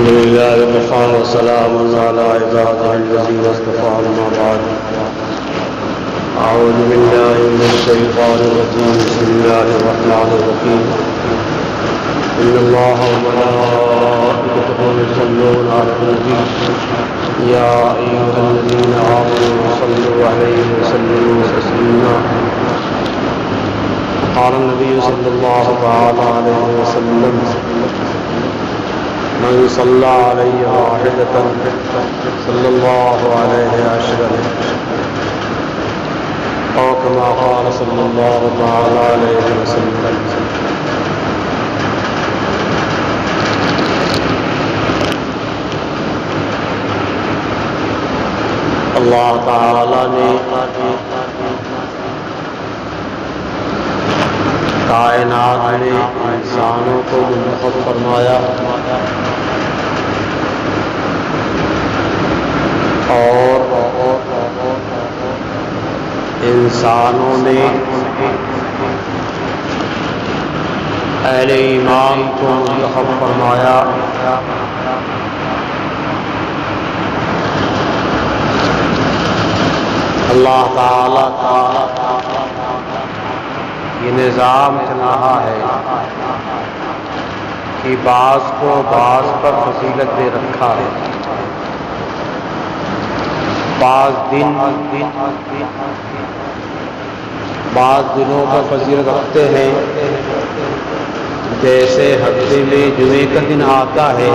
الحمد لله وكفى وسلام على عباده الذين اصطفى أما بعد أعوذ بالله من الشيطان الرجيم بسم الله الرحمن الرحيم إن الله وملائكته يصلون على النبي يا أيها الذين آمنوا صلوا عليه وسلموا تسليما قال النبي صلى الله عليه وسلم من صلى علي واحدة صلى الله عليه عشرا أو كما قال صلى الله عليه وسلم. اللہ تعالی نے کائنات میں انسانوں کو منتخب فرمایا اور انسانوں نے اہل ایمان کو منتخب فرمایا. اللہ تعالی کا یہ نظام چل رہا ہے کہ بعض کو بعض پر فضیلت دے رکھا ہے. بعض دنوں پر فضیلت رکھتے ہیں. جیسے ہفتے میں جمعے کا دن آتا ہے،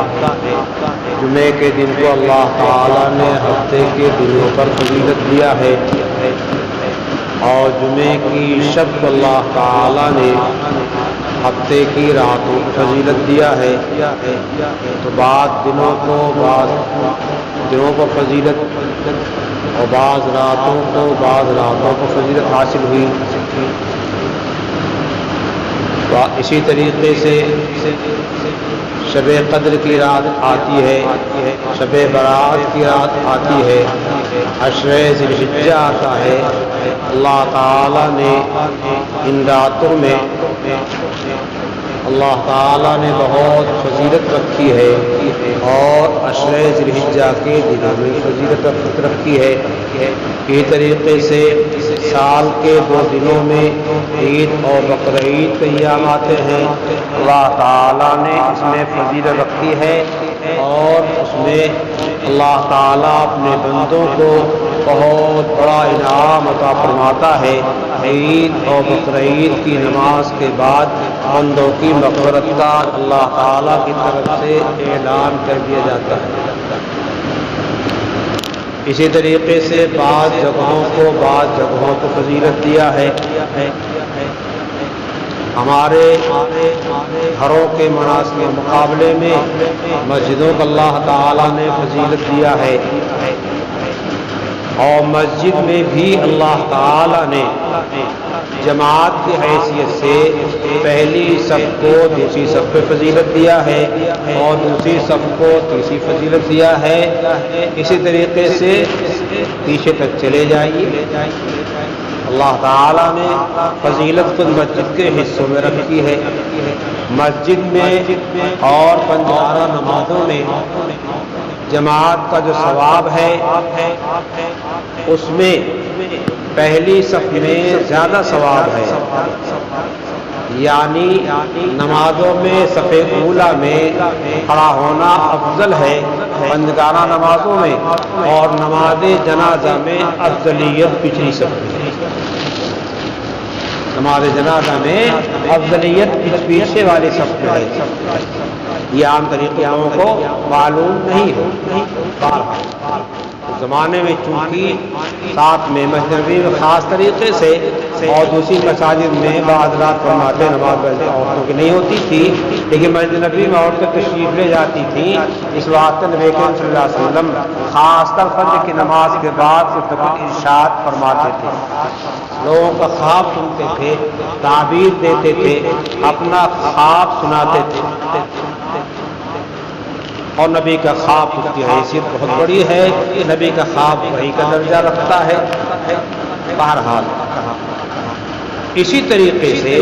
جمعے کے دن کو اللہ تعالیٰ نے ہفتے کے دنوں پر فضیلت دیا ہے، اور جمعے کی شب کو اللہ تعالیٰ نے ہفتے کی راتوں کو فضیلت دیا ہے. تو بعض دنوں کو بعض دنوں کو فضیلت اور بعض راتوں کو فضیلت حاصل ہوئی. اسی طریقے سے شب قدر کی رات آتی ہے، شب برات کی رات آتی ہے، عشر ذی الحجہ آتا ہے. اللہ تعالیٰ نے ان راتوں میں اللہ تعالیٰ نے بہت فضیلت رکھی ہے، اور عشر ذی الحجہ کے دنوں میں فضیلت رکھی ہے. اسی طریقے سے سال کے 2 دنوں میں عید اور بقرعید کے ایام آتے ہیں. اللہ تعالیٰ نے اس میں فضیلت رکھی ہے، اور اس میں اللہ تعالیٰ اپنے بندوں کو بہت بڑا انعام عطا فرماتا ہے. عید اور بقرعید کی نماز کے بعد بندوں کی مغفرت کا اللہ تعالیٰ کی طرف سے اعلان کر دیا جاتا ہے. اسی طریقے سے بعض جگہوں کو فضیلت دیا ہے. ہمارے گھروں کے مناسب کے مقابلے میں مسجدوں کو اللہ تعالیٰ نے فضیلت دیا ہے، اور مسجد میں بھی اللہ تعالیٰ نے جماعت کی حیثیت سے پہلی صف کو دوسری صف پہ فضیلت دیا ہے، اور دوسری صف کو تیسری فضیلت دیا ہے. اسی طریقے سے پیچھے تک چلے جائیے. اللہ تعالیٰ نے فضیلت خود مسجد کے حصوں میں رکھی ہے. مسجد میں اور 5 نمازوں میں جماعت کا جو ثواب ہے اس میں پہلی صف میں زیادہ ثواب ہے. یعنی نمازوں میں صف اولیٰ میں کھڑا ہونا افضل ہے بندگانہ نمازوں میں، اور نماز جنازہ میں افضلیت پچھلی صف میں. نماز جنازہ میں افضلیت پیچھے والی صف میں ہے. یہ عام طریقوں کو معلوم نہیں ہے. زمانے میں چونکہ ساتھ میں مسجد نبوی میں خاص طریقے سے اور دوسری مساجد میں بعض رات فرماتے نماز عورتوں کی نہیں ہوتی تھی، لیکن مسجد نبوی میں عورتیں تشریف لے جاتی تھیں. اس واسطے نبی کریم صلی اللہ علیہ وسلم خاص طور فجر کی نماز کے بعد ارشاد فرماتے تھے. لوگوں کا خواب سنتے تھے، تعبیر دیتے تھے، اپنا خواب سناتے تھے. اور نبی کا خواب اس کی حیثیت بہت بڑی ہے. نبی کا خواب وحی کا درجہ رکھتا ہے. بہرحال اسی طریقے سے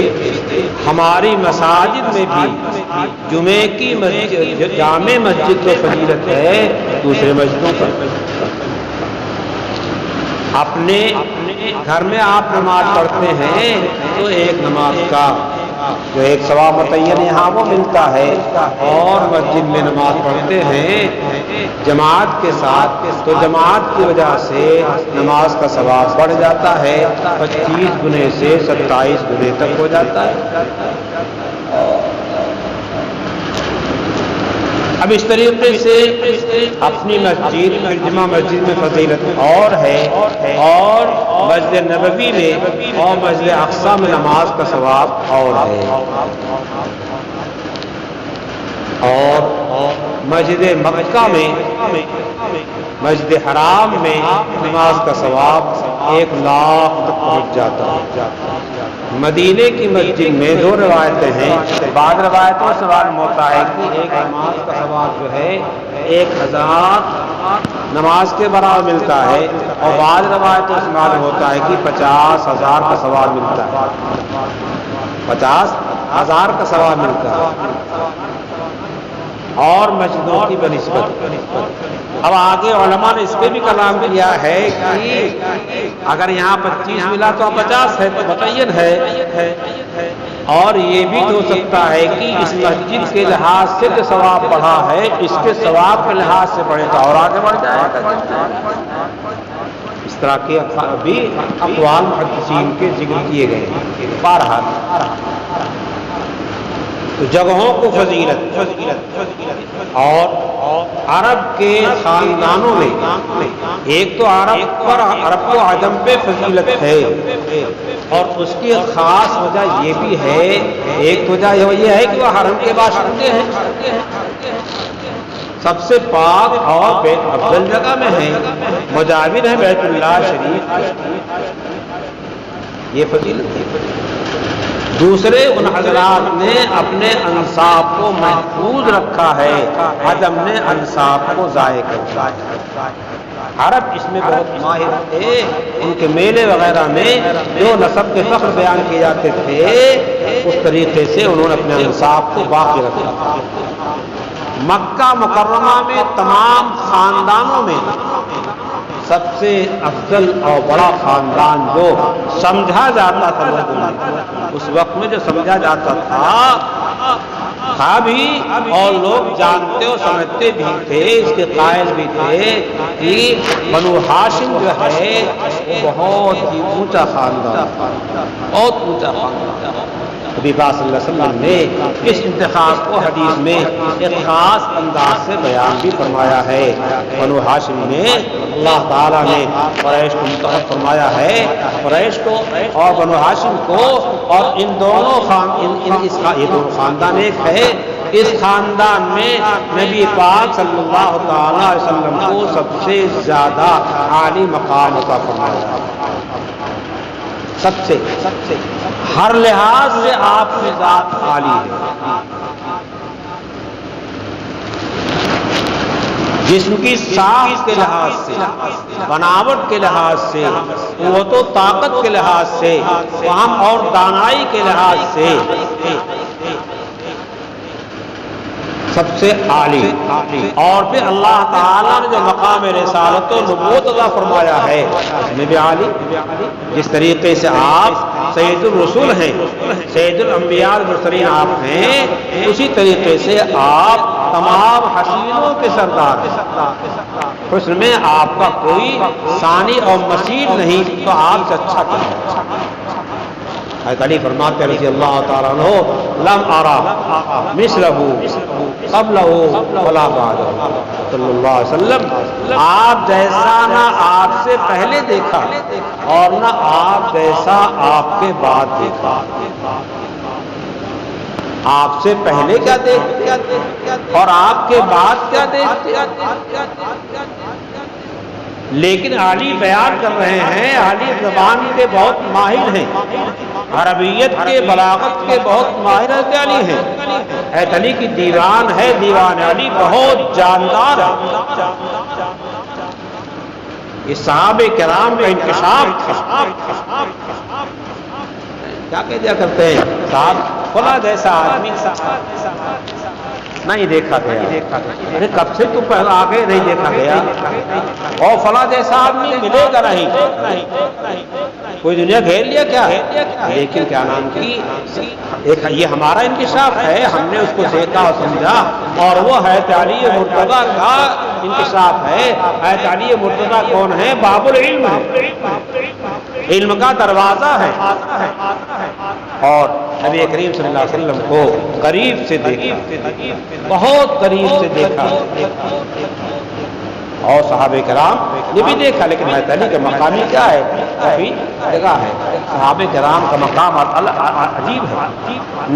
ہماری مساجد میں بھی جمعے کی مسجد جامع مسجد تو فضیلت ہے دوسرے مسجدوں پر۔ اپنے گھر میں آپ نماز پڑھتے ہیں تو ایک نماز کا جو ایک ثواب متعین یہاں وہ ملتا ہے، اور مسجد میں نماز پڑھتے ہیں جماعت کے ساتھ تو جماعت کی وجہ سے نماز کا ثواب بڑھ جاتا ہے، 25 گنے سے 27 گنے تک ہو جاتا ہے۔ اب اس طریقے سے اپنی مسجد پھر جمعہ مسجد میں فضیلت اور ہے، اور مسجد نبوی میں اور مسجد اقصی میں نماز کا ثواب اور ہے، اور مسجد مکہ میں مسجد حرام میں نماز کا ثواب 1 لاکھ تک پہنچ جاتا ہے۔ مدینے کی مسجد میں 2 روایتیں ہیں، بعض روایتوں سے معلوم ہوتا ہے کہ ایک نماز کا ثواب جو ہے 1000 نماز کے برابر ملتا ہے، اور بعض روایتوں سے معلوم ہوتا ہے کہ 50,000 کا ثواب ملتا ہے، 50,000 کا ثواب ملتا ہے، اور مسجدوں کی بنسبت۔ اب آگے علماء نے اس پہ بھی کلام کیا ہے کہ اگر یہاں 25 ملا تو 50 ہے تو متعین ہے، اور یہ بھی ہو سکتا ہے کہ اس مسجد کے لحاظ سے جو ثواب بڑھا ہے اس کے ثواب کے لحاظ سے بڑھے تو اور آگے بڑھ جائے گا۔ اس طرح کے بھی اقوال محدثین کے ذکر کیے گئے ہیں۔ بہرحال تو جگہوں کو فضیلت، اور عرب کے خاندانوں میں ایک تو عرب کو عجم پہ فضیلت ہے، اور اس کی خاص وجہ یہ بھی ہے، ایک وجہ یہ ہے کہ وہ حرم کے باشندے ہیں، سب سے پاک اور بیت افضل جگہ میں ہیں، مجاور ہیں بیت اللہ شریف، یہ فضیلت ہے۔ دوسرے ان حضرات نے اپنے انصاب کو محفوظ رکھا ہے، عجم نے انصاب کو ضائع کر دیا۔ عرب اس میں بہت ماہر تھے، ان کے میلے وغیرہ میں جو نسب کے فخر بیان کیے جاتے تھے اس طریقے سے انہوں نے اپنے انصاب کو باقی رکھا۔ مکہ مکرمہ میں تمام خاندانوں میں سب سے افضل اور بڑا خاندان جو سمجھا جاتا تھا اس وقت میں جو سمجھا جاتا تھا بھی، اور لوگ جانتے اور سمجھتے بھی تھے، اس کے قائل بھی تھے کہ بنو ہاشم جو ہے وہ بہت ہی اونچا خاندان، بہت اونچا خاندان۔ نبی پاک صلی اللہ علیہ وسلم نے اس انتخاب کو حدیث میں ایک خاص انداز سے بیان بھی فرمایا ہے۔ بنو ہاشم میں اللہ تعالیٰ نے قریش کو منتخب فرمایا ہے، قریش کو اور بنو ہاشم کو، اور ان دونوں یہ دونوں خاندان ایک ہے۔ اس خاندان میں نبی پاک صلی اللہ تعالیٰ علیہ وسلم کو سب سے زیادہ عالی مقام عطا فرمایا، سب سے ہر لحاظ سے آپ کی ذات عالی ہے، جسم کی ساخت کے لحاظ سے، بناوٹ کے لحاظ سے، قوت و طاقت کے لحاظ سے، فہم اور دانائی کے لحاظ سے سب سے عالی، اور پھر اللہ تعالیٰ نے جو مقام رسالت و نبوت عطا فرمایا ہے اس میں بھی عالی۔ جس طریقے سے آپ سید الرسول ہیں، سید الانبیاء والمرسلین آپ ہیں، اسی طریقے سے آپ تمام حسینوں کے سردار ہیں، حسن میں آپ کا کوئی ثانی اور مثیل نہیں، تو آپ سے اچھا کیا؟ حضرت علی فرماتے ہیں رضی اللہ تعالیٰ عنہ، لم ارا مثلہ قبلہ ولا بعدہ صلی اللہ علیہ وسلم، آپ جیسا نہ آپ سے پہلے دیکھا اور نہ آپ جیسا آپ کے بعد دیکھا۔ آپ سے پہلے کیا دیکھتے اور آپ کے بعد کیا دیکھتے، لیکن علی بیان کر رہے ہیں، علی زبان کے بہت ماہر ہیں، عربیت کے بلاغت کے بہت ماہر علی ہیں، حضرت علی کی دیوان ہے، دیوان علی بہت جاندار ہے۔ یہ صحابہ کرام کا انکشاف تھا کیا کہہ دیا کرتے ہیں صاحب فلاں جیسا آدمی نہیں دیکھا گیا. ارے کب سے تم پہلے آگے نہیں دیکھا گیا؟ اور فلاں جیسا آدمی ملے گا نہیں. کوئی دنیا گھیر لیا کیا؟ لیکن کیا نام کی ایک یہ ہمارا انکشاف ہے، ہم نے اس کو دیکھا اور سمجھا، اور وہ حیات علی مرتضیٰ کا انکشاف ہے. حیات علی مرتضیٰ کون ہے؟ باب العلم ہے، علم کا دروازہ ہے. اور نبی کریم صلی اللہ علیہ وسلم کو قریب سے دیکھا، بہت قریب سے دیکھا، اور صحابہ کرام نے بھی دیکھا. لیکن حیات علی کا مقام کیا ہے؟ کافی جگہ ہے. صحابہ کرام کا مقام عجیب ہے.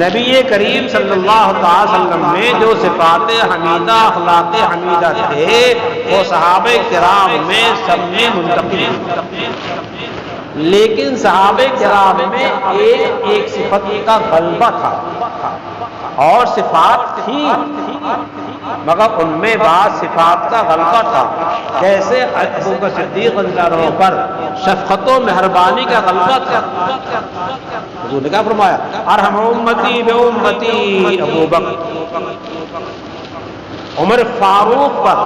نبی کریم صلی اللہ تعالی وسلم میں جو صفات حمیدہ، اخلاق حمیدہ تھے، وہ صحابہ کرام میں سب میں منتقل. لیکن صحابہ کرام میں ایک ایک صفت کا غلبہ تھا، اور صفات تھی مگر ان میں بعض صفات کا غلبہ تھا. جیسے ابو بکر صدیق رضی اللہ عنہ پر شفقت و مہربانی کا غلبہ تھا. حضور نے کیا فرمایا؟ ارحم امتی بے امتی ابو بکر. عمر فاروق پر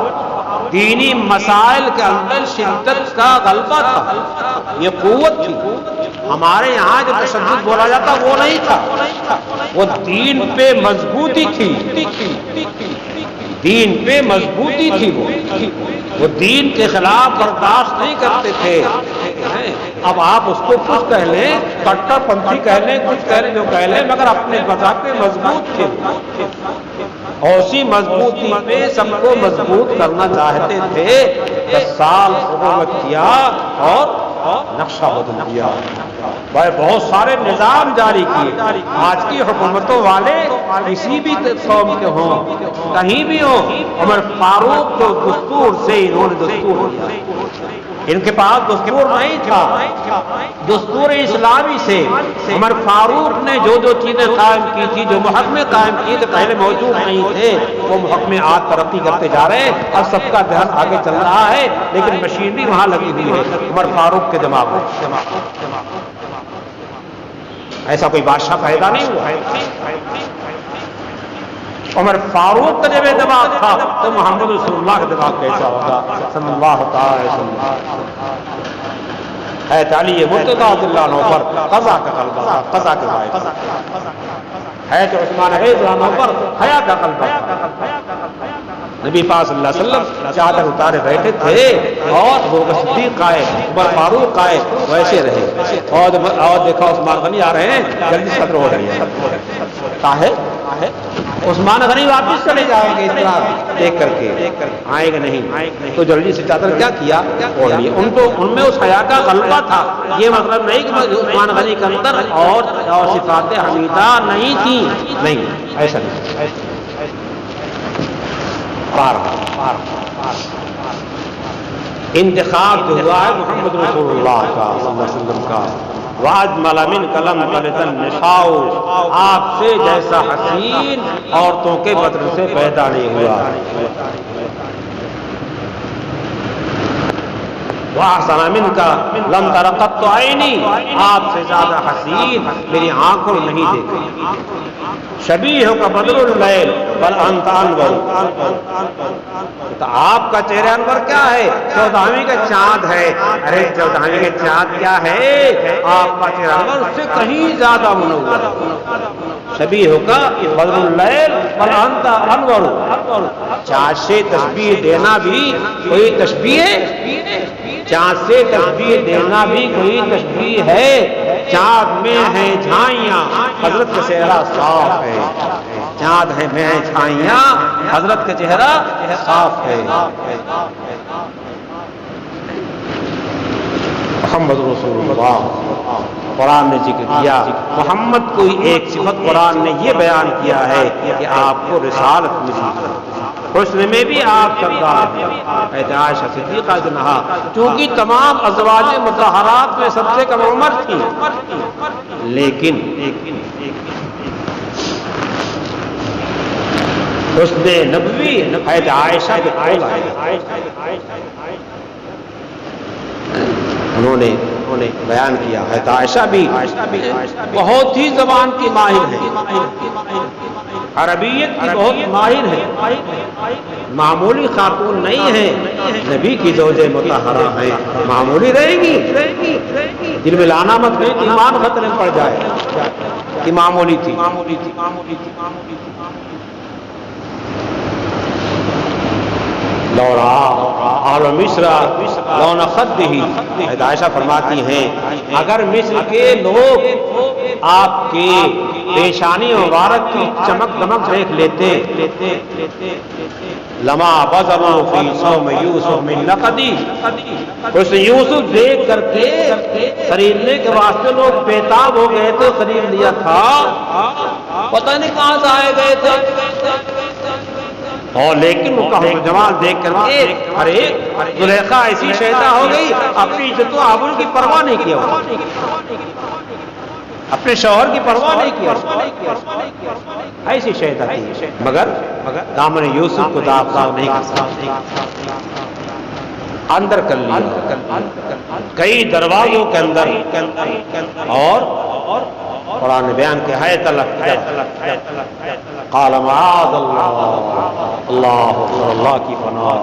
دینی مسائل کے اندر شدت کا غلبہ تھا، یہ قوت تھی. ہمارے یہاں جو تشدد بولا جاتا وہ نہیں تھا، وہ دین پہ مضبوطی تھی. دین پہ مضبوطی تھی. وہ دین کے خلاف برداشت نہیں کرتے تھے. اب آپ اس کو کچھ کہہ لیں، کٹر پنتھی کہہ لیں، کچھ کہہ لیں، جو کہہ لیں، مگر اپنے مذہب پہ مضبوط تھے. اور اسی مضبوطی پہ سب کو مضبوط کرنا چاہتے تھے. 10 سال حکومت کیا اور نقشہ بدل دیا. بھائی بہت سارے نظام جاری کیے. آج کی حکومتوں والے کسی بھی قوم کے ہوں، کہیں بھی ہوں، عمر فاروق کو دستور سے انہوں نے دستور دیا. ان کے پاس دستور نہیں تھا، دستور اسلامی سے عمر فاروق نے جو جو چیزیں قائم کی تھی، جو محکمے قائم کیے تھے، پہلے موجود نہیں تھے. وہ محکمے آج ترقی کرتے جا رہے ہیں، اب سب کا دھیان آگے چل رہا ہے، لیکن مشینری وہاں لگی ہوئی ہے عمر فاروق کے دماغ میں. ایسا کوئی بادشاہ پیدا نہیں ہوا. عمر فاروق کا جب دماغ تھا تو محمد رسول اللہ کا دماغ کیسا ہوگا صلی اللہ تعالی وسلم. حیات علی مرتضیٰ رضی اللہ عنہ پر قضا کا غلبہ تھا، قضا کے باعث. حیات عثمان رضی اللہ عنہ پر حیا کا غلبہ تھا. نبی پاک صلی اللہ علیہ وسلم چادر اتارے بیٹھے تھے اور ابو بکر صدیق آئے، عمر فاروق آئے، ویسے رہے. اور دیکھا عثمان غنی آ رہے ہیں، جلدی صدر ہو رہی ہے. عثمان غنی واپس چلے جائیں گے اس طرح دیکھ کر کے، آئیں گے نہیں. تو جلدی سے چادر کیا کیا؟ اوڑھ لی. ان میں اس حیا کا غلبہ تھا. یہ مطلب نہیں کہ عثمان غنی کے اندر اور صفات حمیدہ نہیں تھی، نہیں، ایسا نہیں. انتخاب جو ہوا ہے محمد رسول اللہ کا صلی اللہ علیہ وسلم کا، وَأَجْمَلَ مِنْكَ لَمْ تَلِدْ النِّسَاءُ، آپ سے جیسا حسین عورتوں کے بدن سے پیدا نہیں ہوا. وَأَحْسَنَ مِنْكَ لَمْ تَرَ قَطُّ عَيْنِي، آپ سے زیادہ حسین میری آنکھوں نے نہیں دیکھا. شبیہک بدر اللیل بل انت انور، تو آپ کا چہرہ انور کیا ہے؟ 14ویں کا چاند ہے. ارے 14ویں کا چاند کیا ہے؟ آپ کا چہرہ انور اس سے کہیں زیادہ منور. شبیہک بدر اللیل بل انت انور. چاند سے تشبیہ دینا بھی کوئی تشبیہ ہے؟ چاند سے تشبیہ دینا بھی کوئی تشبیہ ہے؟ چاند میں ہے جھائیاں، حضرت کا چہرہ صاف ہے. چاند ہے میں چھائیاں، حضرت کا چہرہ صاف ہے. محمد رسول اللہ قرآن نے ذکر کیا. محمد کوئی ایک صفت قرآن نے یہ بیان کیا ہے کہ آپ کو رسالت ملی. حسن میں بھی آپ سردار ہیں. عائشہ صدیقہ جنہا چونکہ تمام ازواج مطہرات میں سب سے کم عمر تھی، لیکن حسن نبوی حضرت عائشہ کے قول آئے. انہوں نے بیان کیا ہے۔ عائشہ بھی بہت ہی زبان کی ماہر ہے، عربیت کی بہت ماہر ہے، معمولی خاتون نہیں ہے، نبی کی زوج مطہرہ ہے، معمولی رہے گی، دل میں لانا مت کہ ایمان خطرے میں پڑ جائے کہ معمولی تھی۔ لورا اہل مصر لون خدہ، عائشہ فرماتی ہیں اگر مصر کے لوگ آپ کے پیشانی مبارک کی چمک دمک دیکھ لیتے لما بزروا فی صوم یوسف من نقدی، اس یوسف دیکھ کر کے خریدنے کے واسطے لوگ بےتاب ہو گئے تھے، خرید لیا تھا، پتہ نہیں کہاں سے آئے گئے تھے، اور لیکن ان کا حسن جمال دیکھ کر کے ارے زلیخا ایسی شیطا ہو گئی، اپنی عزت و آبرو کی پرواہ نہیں کیا، اپنے شوہر کی پرواہ نہیں کیا، ایسی شیطا تھی، مگر دامن یوسف کو داغ نہیں کر سکتی، اندر کر لیا کئی دروازوں کے اندر، اور قرآن نے بیان کیا ہے قال معاذ اللہ کی پناہ،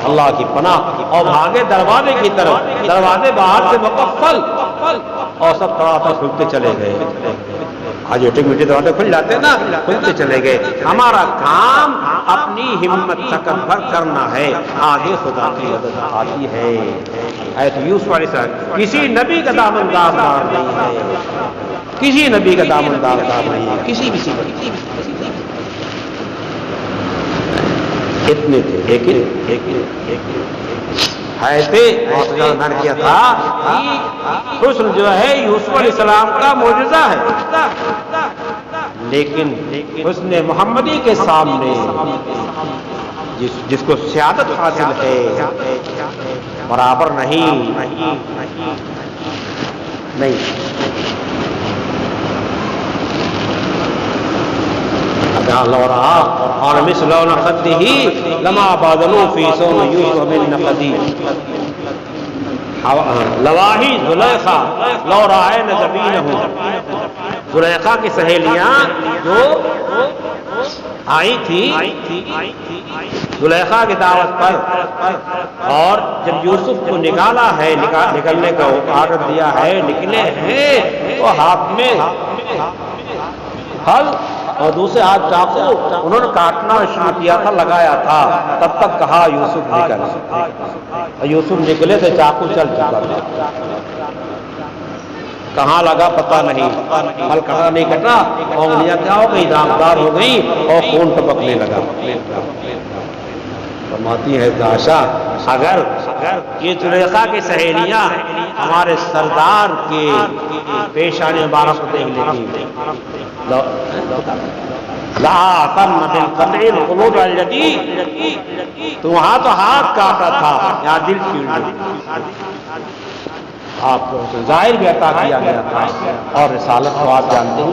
اللہ کی پناہ، اور بھاگے دروازے کی طرف، دروازے باہر سے مقفل اور سب تھوڑا تھوڑا کھلتے چلے گئے، آج چھوٹے میٹھے دروازے کھل جاتے ہیں نا، کھلتے چلے گئے، ہمارا کام اپنی ہمت طاقت بھر کرنا ہے، آگے خدا کی مدد آتی ہے۔ ایت یوسف علیہ السلام کسی نبی کا دامندار نہیں ہے، کسی نبی کا دامندار نہیں ہے، کسی بھی صفت، اتنے تھے، لیکن میں نے کیا تھا حسن جو ہے یوسف علیہ السلام کا معجزہ ہے، لیکن حسن محمدی کے سامنے جس کو سعادت حاصل ہے برابر نہیں۔ اللہ رہا اور مثل خدہ لما بادلوا فی صوم یوسف من نقدی، لواحی زلیخا لو رائن جبینہ، زلیخا کی سہیلیاں جو آئی تھی زلیخا کی دعوت پر، اور جب یوسف کو نکالا ہے، نکلنے کا آرڈر دیا ہے، نکلے ہیں تو ہاتھ میں پھل اور دوسرے ہاتھ چاقو، انہوں نے کاٹنا شروع کیا تھا، لگایا تھا، تب تک کہا یوسف نکل، اور یوسف نکلے تو چاقو چل چکا تھا، کہاں لگا پتہ نہیں، پھل کٹا نہیں کٹا، انگلیاں کیا ہو گئی، داغدار ہو گئی اور خون ٹپکنے لگا۔ فرماتی ہے عائشہ اگر یہ زلیخا کی سہیلیاں ہمارے سردار کے پیشانی مبارک کو دیکھ لیتی تو وہاں تو ہاتھ کاٹا تھا، یہاں دل چیڑ، آپ کو ظاہر بھی عطا کیا گیا تھا، اور رسالت کو آپ جانتے ہیں،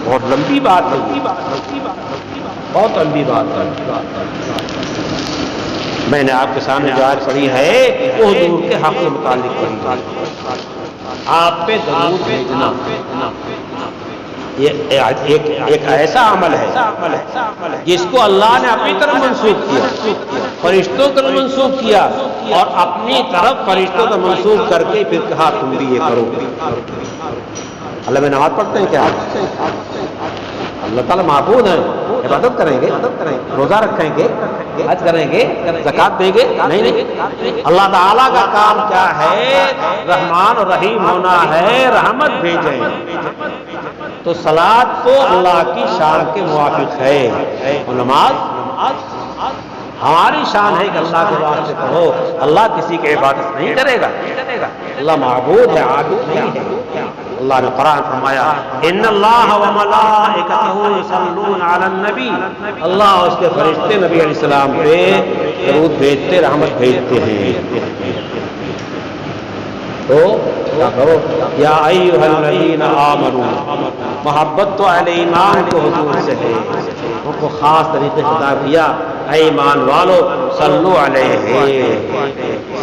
بہت لمبی بات ہے، بہت لمبی بات ہے، میں نے آپ کے سامنے جو آیت پڑھی ہے وہ حضور کے حق کے متعلق پڑھی ہے، آپ پہ درود بھیجنا یہ ایک ایسا عمل ہے جس کو اللہ نے اپنی طرف منسوخ کیا، فرشتوں کو منسوخ کیا، اور اپنی طرف فرشتوں کو منسوخ کر کے پھر کہا تم بھی یہ کرو۔ اللہ میں نماز پڑھتے ہیں کیا؟ اللہ تعالیٰ معبود ہیں، عبادت کریں گے، روزہ رکھیں گے، حج کریں گے، زکات دیں گے، نہیں، اللہ تعالیٰ کا کام کیا ہے؟ رحمان اور رحیم ہونا ہے، رحمت بھیجیں، تو صلاۃ تو اللہ کی شان کے موافق ہے، اور نماز ہماری شان ہے کہ اللہ کے واسطے کہو، اللہ کسی کی عبادت نہیں کرے گا، اللہ معبود ہے، عابد نہیں ہے۔ اللہ نے قرآن فرمایا ان اللہ وملائکتہ یصلون علی النبی، اللہ اور اس کے فرشتے نبی علیہ السلام پہ درود بھیجتے، رحمت بھیجتے ہیں، تو کیا کرو؟ یا ایھا الذین آمنوا، محبت تو اہل ایمان کو حضور سے ہے، ان کو خاص طریقے سے خطاب کیا، اے ایمان والو صلو علیہ،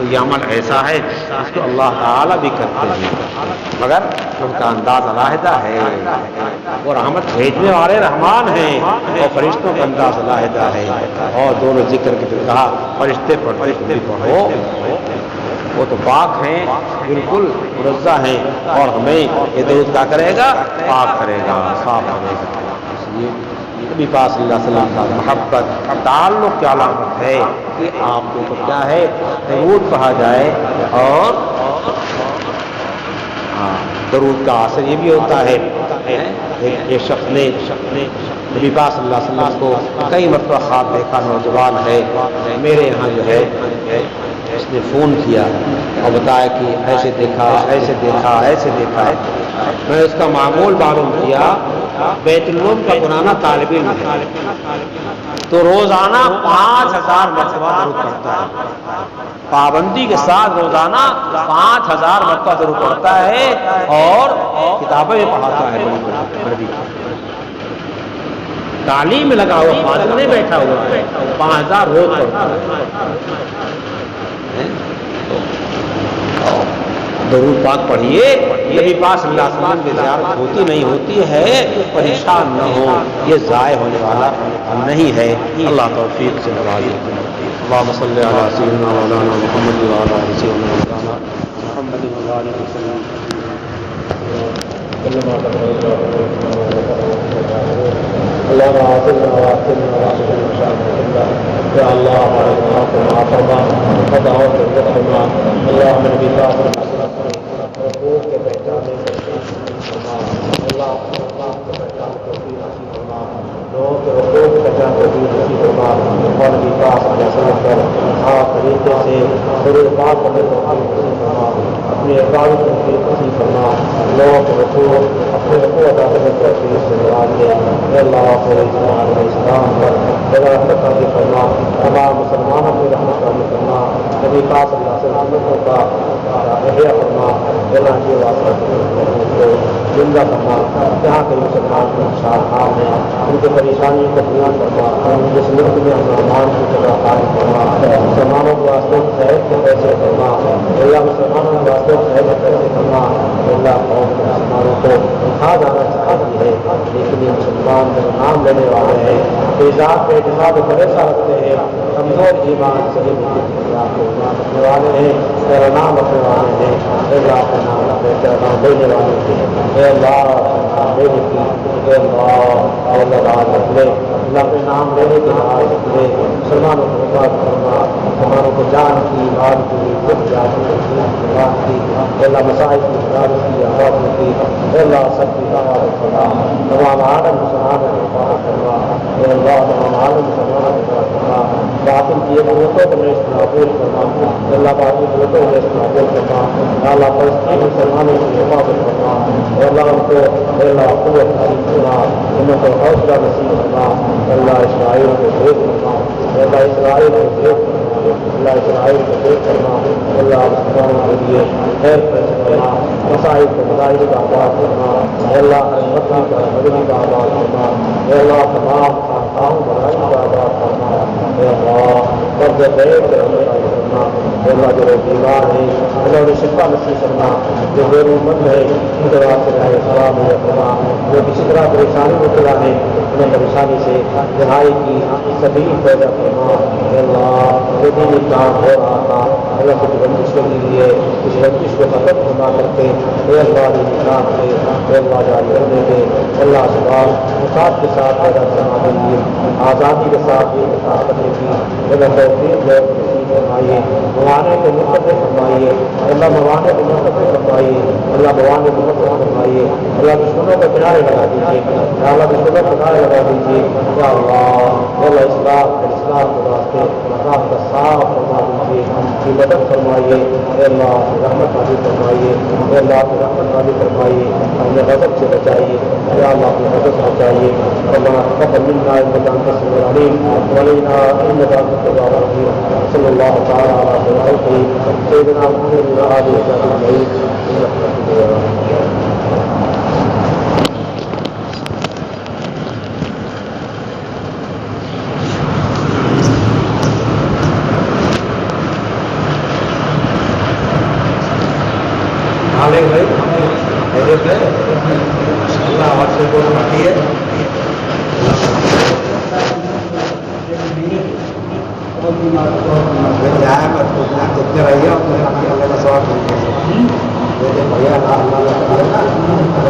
تو یہ عمل ایسا ہے جس کو اللہ تعالیٰ بھی کرتے ہیں، مگر ان کا انداز علیحدہ ہے، اور رحمت بھیجنے والے رحمان ہیں اور فرشتوں کا انداز علیحدہ ہے۔ اور دونوں ذکر کی جو کہا فرشتے پڑھتے تم بھی پڑھو، وہ تو پاک ہیں، بالکل منزہ ہیں، اور ہمیں یہ درود کیا کرے گا؟ پاک کرے گا، صاف کرے گا۔ اس لیے نبی پاک صلی اللہ علیہ وسلم کا محبت تعلق کی علامت ہے کہ آپ کے اوپر کیا ہے؟ درود پڑھا جائے۔ اور درود کا اثر یہ بھی ہوتا ہے، ایک شخص نے نبی پاک صلی اللہ علیہ وسلم کو کئی مرتبہ خواب دیکھا، نوجوان ہے، میرے یہاں جو ہے اس نے فون کیا اور بتایا کہ ایسے دیکھا، ایسے دیکھا، ایسے دیکھا ہے۔ میں اس کا معمول معلوم کیا، بیت العلوم کا پرانا طالب علم ہے، تو روزانہ 5000 مرتبہ درود پڑھتا ہے، پابندی کے ساتھ روزانہ 5000 مرتبہ درود پڑھتا ہے، اور کتابیں بھی پڑھاتا ہے بڑی تعلیم میں لگا ہوا، فاضل نہیں بیٹھا ہوا ہے، 5000 روز پڑھتا ہے۔ درود پاک پڑھیے، نبی پاک صلی اللہ علیہ وسلم کی زیارت ہوتی نہیں ہوتی ہے، پریشان نہ ہو، یہ ضائع ہونے والا نہیں ہے۔ اللہ توفیق سے نوازے۔ اللہم صلی علی سیدنا مولانا محمد وعلی آل سیدنا مولانا محمد وعلی آلہ وسلم۔ اللہ یا اللہ ہمارے گناہوں کو معاف فرما، خطاؤں کو رحم فرما۔ اللہ ہمیں نبی پاک صلی اللہ علیہ وسلم حقوق کے پہچانے کو نصیب فرما۔ اللہ اپنے پاک کو پہچانے کو نصیب فرما، لوگوں کے حقوق کو پہچانے کو نصیب فرما، اور نبی پاک صلی اللہ علیہ وسلم پر خاص طریقے سے درود پاک کرنے کو نصیب فرما، اپنی عبادت کو نصیب فرما، لوگوں کے حقوق اپنے حقوق ادا کرنے کو نصیب نواز دے۔ اللہ علیہ السلام پر رحمت عطا فرما، تمام مسلمانوں کو رحمت عطا فرما، نبی پاک صلی اللہ علیہ وسلم کا احیا فرما، اللہ کے واسطے کو زندہ فرما، جہاں کے مسلمان کو خوشحال حال ہیں ان کی پریشانی کو دور فرما، جس ملک میں امن کی جگہ قائم فرما، مسلمانوں کے واسطے خیر کے پیسے فرما، اللہ مسلمانوں کے واسطے خیر کے پیسے فرما۔ اللہ قوم کے مسلمانوں کو کھا جانا چاہتی ہے، لیکن یہ مسلمان جو نام لینے والے ہیں، تیزاب پہ اعتماد و بھروسہ رکھتے ہیں، کمزور ایمان سے رکھنے والے ہیں، تیرا نام رکھنے والے ہیں، اللہ کا نام رکھنے، تیرا نام لینے والے ہیں، اے اللہ نام لینے کی، اے اللہ راز رکھ لے، اللہ اپنے نام لینے کے راز رکھ لے، مسلمانوں کو بات کرنا، مسلمانوں کو جان کی، مال کی، خود جان کی، اللہ مسائل کی حفاظت کی، آباد کی، اللہ سب کی حفاظت کرنا، تمام عالم مسلمانوں کی حفاظت کرنا، اے اللہ تمام عالم مسلمانوں کی حفاظت کرنا، باطل کی قوتوں کو نیست نابود کرنا، اللہ باطل قوتوں کو نیست نابود کرنا، اللہ فلسطین مسلمانوں کی حفاظت کرنا، اے اللہ ان کو اللہ قوت نصیب کرنا، ان کو حوصلہ نصیب کرنا، اللہ اسرائیل کو دیکھ کرنا، اللہ اسرائیل کو دیکھ کرنا، اللہ اسرائیل کو دیکھ کرنا، اللہ مسلمانوں کے لیے خیر پیش کرنا، مسائل کو مسائل کا آباد کرنا، اللہ مدنی کا مدنی کا آباد کرنا، اللہ تمام خاندانوں برائی کا آباد کرنا، اللہ قرض بیگ سے رہائی کرنا، اللہ جو بیمار ہیں اللہ نے شفا نصیب کرنا، جو بیرون مند ہے ان کے واسطے رہے خراب ہو کرنا، جو کسی طرح پریشانی مبتلا ہے انہیں پریشانی سے رہائی کی سبیل پیدا کرنا، اللہ جو دینی کام ہو رہا تھا اللہ کچھ بندش کے لیے کچھ بندش کو ختم ہونا کرتے، اے اللہ دینی کام سے اے اللہ جاری ہونے کے، اللہ سوال مساعد کے ساتھ پیدا کرنا دیجیے، آزادی کے ساتھ یہ مساعد کرنے کی اللہ توفیق لوگ نصیب فرمائیے، موانے کو منتخب فرمائیے، اللہ موانے کو منتخب فرمائیے، اللہ موانے کو منتخب فرمائیے، اللہ دشمنوں کو کنارے لگا دیجیے، اللہ دشمنوں کو کنارے لگا دیجیے، یا اللہ اسلام کے واسطے راہ کا صاف فرما دیجیے، کی مدد فرمائیے، اے اللہ کی رحمت نازل فرمائیے، اے اللہ کی رحمت نازل فرمائیے، ہمیں غضب سے بچائیے، یا اللہ کی مدد بچائیے، ربنا تقبل منا انك انت السميع العليم وعلينا انك انت التواب الرحيم، صلی اللہ تعالی علی خیر سیدنا محمد وعلى آله وصحبه اجمعین۔ کو سمجھتی ہے دیکھتے رہیے اور سواب بھیا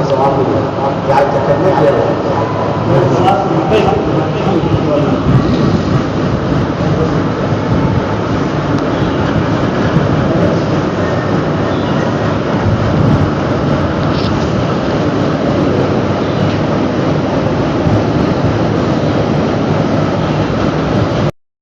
سواب ملے آپ چکر میں